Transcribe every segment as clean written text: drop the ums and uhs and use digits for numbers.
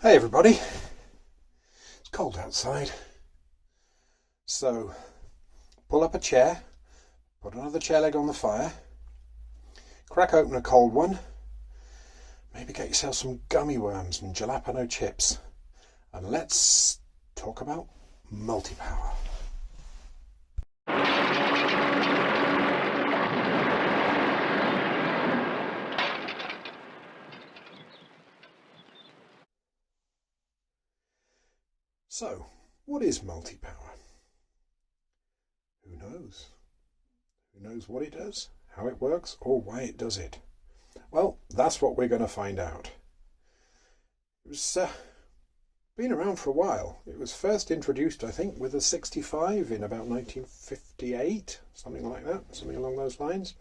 Hey everybody, it's cold outside, so pull up a chair, put another chair leg on the fire, crack open a cold one, maybe get yourself some gummy worms and jalapeno chips, and let's talk about multipower. So, what is multipower? Who knows? Who knows what it does, how it works, or why it does it? Well, that's what we're going to find out. It was been around for a while. It was first introduced, I think, with a 65 in about 1958, something like that, something along those lines.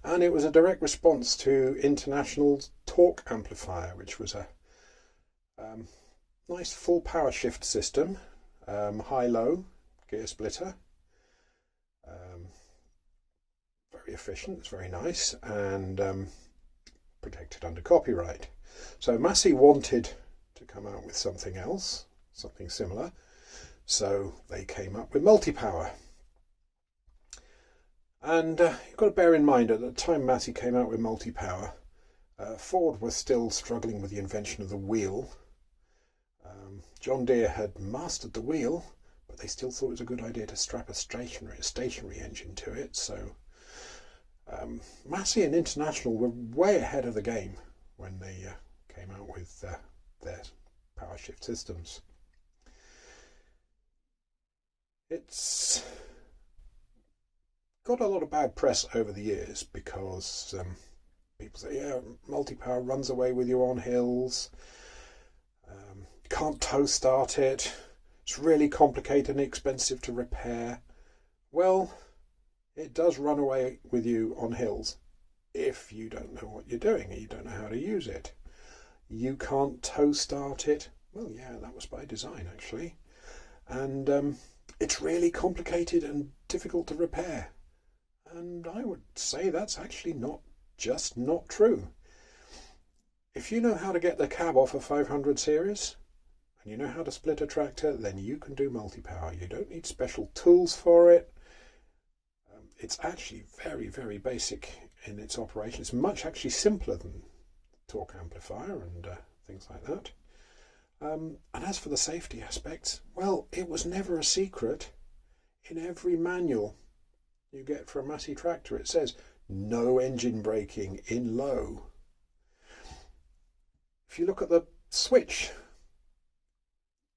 And it was a direct response to International's torque amplifier, which was a nice full power shift system, high-low gear splitter, very efficient, it's very nice, and protected under copyright. So Massey wanted to come out with something else, something similar, so they came up with multipower. And you've got to bear in mind, at the time Massey came out with multipower, Ford was still struggling with the invention of the wheel. John Deere had mastered the wheel, but they still thought it was a good idea to strap a stationary engine to it. So Massey and International were way ahead of the game when they came out with their power shift systems. It's got a lot of bad press over the years because people say, yeah, multipower runs away with you on hills. Can't tow start it, it's really complicated and expensive to repair. Well, it does run away with you on hills if you don't know what you're doing and you don't know how to use it. You can't tow start it. Well, yeah, that was by design actually. And it's really complicated and difficult to repair. And I would say that's actually not true. If you know how to get the cab off a 500 series, and you know how to split a tractor, then you can do multipower. You don't need special tools for it. It's actually very, very basic in its operation. It's much actually simpler than torque amplifier and things like that. And as for the safety aspects, well, it was never a secret. In every manual you get for a Massey tractor, it says no engine braking in low. If you look at the switch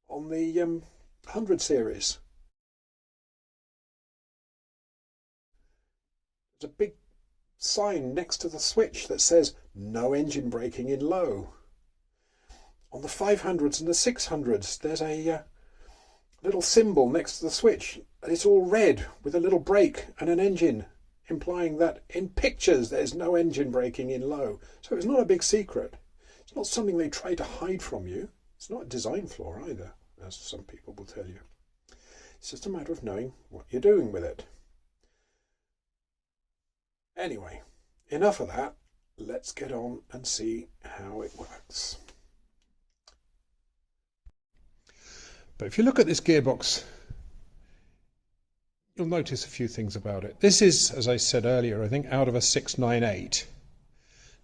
on the 100 series, there's a big sign next to the switch that says no engine braking in low. On the 500s and the 600s, there's a little symbol next to the switch, and it's all red with a little brake and an engine, implying that in pictures there's no engine braking in low. So it's not a big secret. It's not something they try to hide from you. It's not a design flaw either, as some people will tell you. It's just a matter of knowing what you're doing with it. Anyway, enough of that. Let's get on and see how it works. But if you look at this gearbox, you'll notice a few things about it. This is, as I said earlier, I think out of a 698.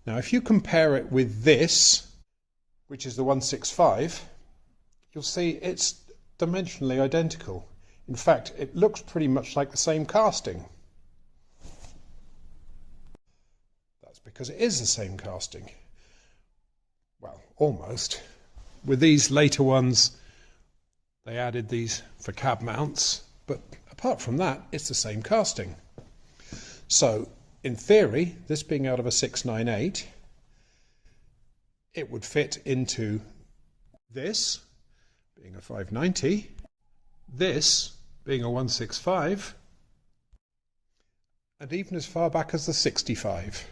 Now, if you compare it with this, which is the 165, you'll see it's dimensionally identical. In fact, it looks pretty much like the same casting. That's because it is the same casting. Well, almost. With these later ones, they added these for cab mounts, but apart from that, it's the same casting. So, in theory, this being out of a 698, it would fit into this, being a 590, this being a 165, and even as far back as the 65.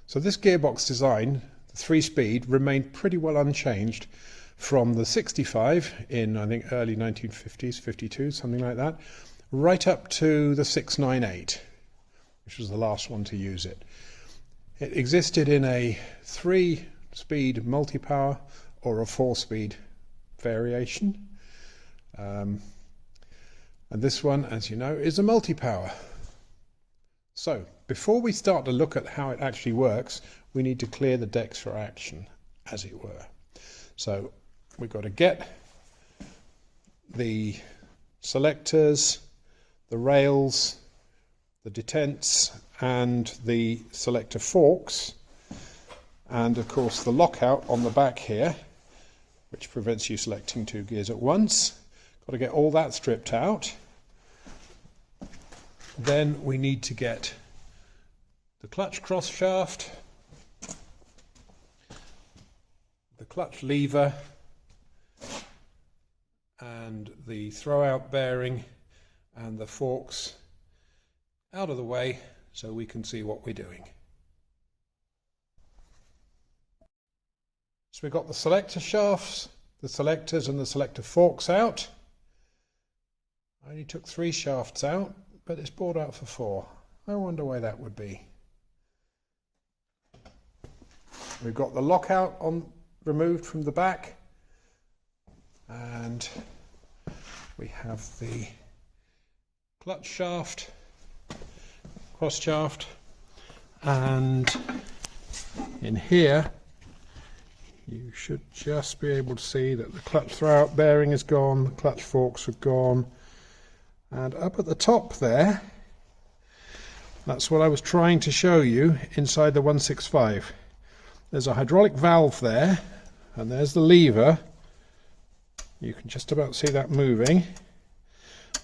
So this gearbox design, the 3-speed, remained pretty well unchanged from the 65 in, I think, early 1950s, 52, something like that, right up to the 698, which was the last one to use it. It existed in a 3-speed multipower or a 4-speed variation. And this one, as you know, is a multi-power. So before we start to look at how it actually works, we need to clear the decks for action, as it were. So we've got to get the selectors, the rails, the detents and the selector forks, and of course the lockout on the back here, which prevents you selecting 2 gears at once. Got to get all that stripped out. Then we need to get the clutch cross shaft, the clutch lever and the throw out bearing and the forks out of the way so we can see what we're doing. So we've got the selector shafts, the selectors and the selector forks out. I only took 3 shafts out, but it's brought out for 4. I wonder why that would be. We've got the lockout removed from the back, and we have the clutch shaft, cross shaft, and in here you should just be able to see that the clutch throw-out bearing is gone, the clutch forks are gone, and up at the top there, that's what I was trying to show you inside the 165. There's a hydraulic valve there, and there's the lever. You can just about see that moving,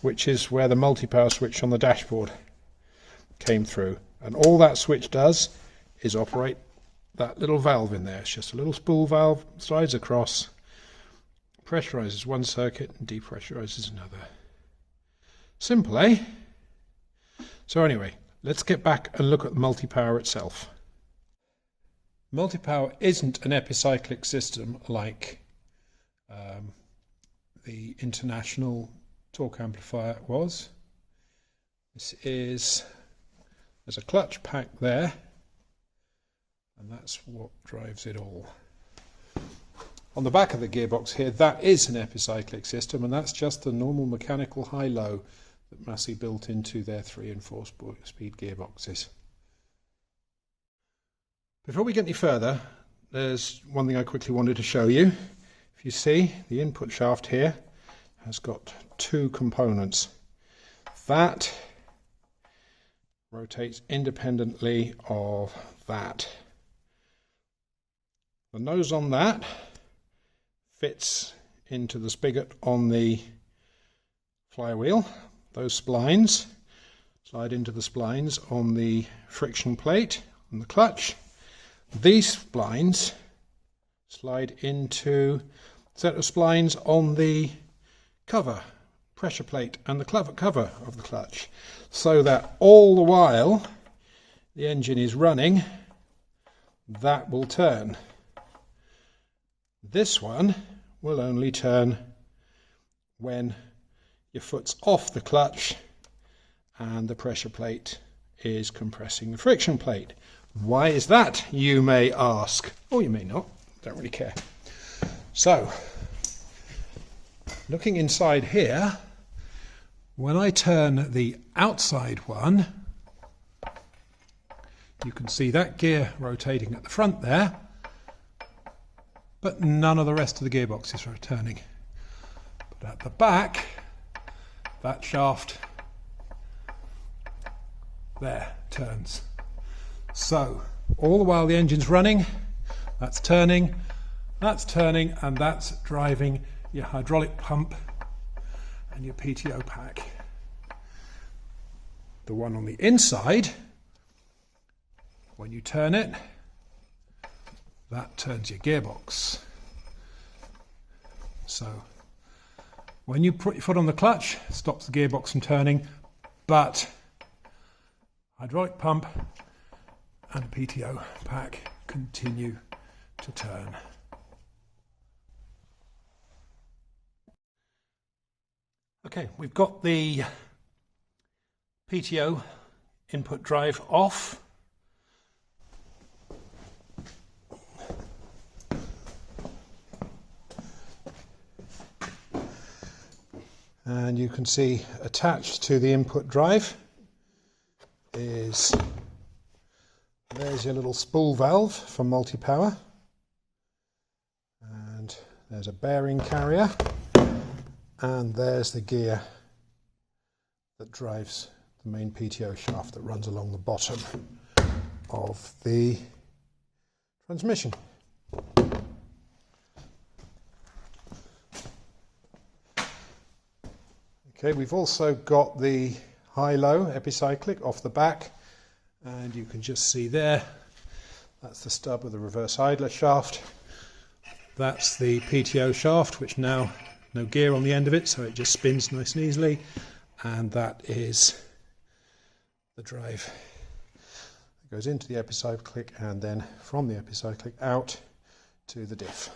which is where the multi-power switch on the dashboard came through. And all that switch does is operate that little valve in there. It's just a little spool valve, slides across, pressurizes one circuit and depressurizes another. Simple, eh? So anyway, let's get back and look at the multi-power itself. Multi-power isn't an epicyclic system like the international torque amplifier was. There's a clutch pack there, and that's what drives it all. On the back of the gearbox here, that is an epicyclic system, and that's just the normal mechanical high-low that Massey built into their 3- and 4-speed gearboxes. Before we get any further, there's one thing I quickly wanted to show you. If you see, the input shaft here has got 2 components. That rotates independently of that. The nose on that fits into the spigot on the flywheel. Those splines slide into the splines on the friction plate on the clutch. These splines slide into a set of splines on the cover, pressure plate and the cover of the clutch, so that all the while the engine is running, that will turn. This one will only turn when your foot's off the clutch and the pressure plate is compressing the friction plate. Why is that, you may ask? Or you may not, don't really care. So, looking inside here, when I turn the outside one, you can see that gear rotating at the front there, but none of the rest of the gearbox is turning. But at the back, that shaft there turns. So all the while the engine's running, that's turning, and that's driving your hydraulic pump and your PTO pack. The one on the inside, when you turn it, that turns your gearbox. So when you put your foot on the clutch, it stops the gearbox from turning, but hydraulic pump and a PTO pack continue to turn. Okay, we've got the PTO input drive off. And you can see attached to the input drive is, there's your little spool valve for multipower, and there's a bearing carrier, and there's the gear that drives the main PTO shaft that runs along the bottom of the transmission. Okay, we've also got the high-low epicyclic off the back, and you can just see there, that's the stub with the reverse idler shaft. That's the PTO shaft, which now no gear on the end of it, so it just spins nice and easily. And that is the drive that goes into the epicyclic and then from the epicyclic out to the diff.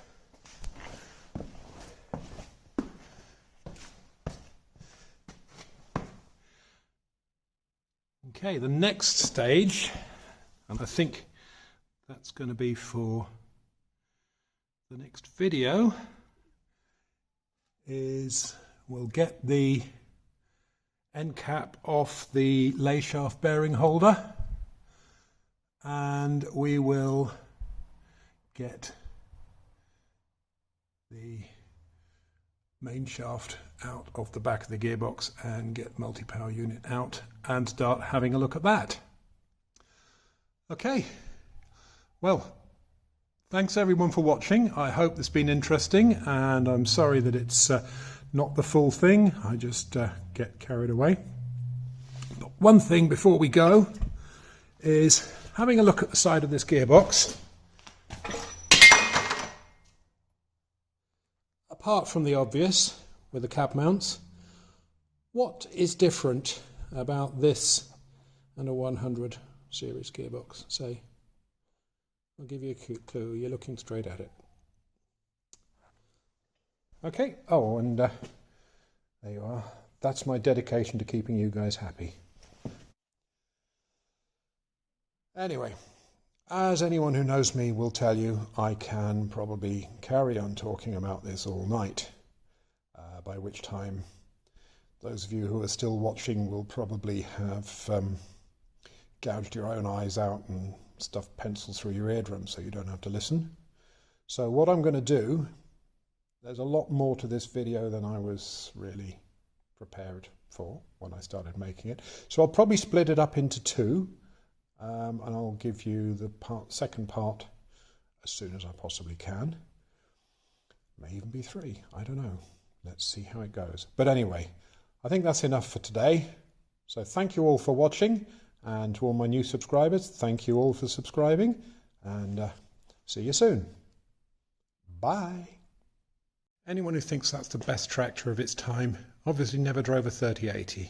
Okay, the next stage, and I think that's going to be for the next video, is we'll get the end cap off the lay shaft bearing holder, and we will get the main shaft out of the back of the gearbox and get multi-power unit out and start having a look at that. Okay, well, thanks everyone for watching. I hope it's been interesting, and I'm sorry that it's not the full thing. I just get carried away. But one thing before we go is having a look at the side of this gearbox. Apart from the obvious with the cap mounts, what is different about this and a 100 series gearbox, say? I'll give you a cute clue. You're looking straight at it. Okay. Oh, and there you are. That's my dedication to keeping you guys happy. Anyway, as anyone who knows me will tell you, I can probably carry on talking about this all night, by which time those of you who are still watching will probably have gouged your own eyes out and stuffed pencils through your eardrums so you don't have to listen. So what I'm going to do, there's a lot more to this video than I was really prepared for when I started making it. So I'll probably split it up into two, and I'll give you the second part as soon as I possibly can. May even be three, I don't know. Let's see how it goes. But anyway, I think that's enough for today. So thank you all for watching, and to all my new subscribers, thank you all for subscribing, and see you soon. Bye. Anyone who thinks that's the best tractor of its time obviously never drove a 3080.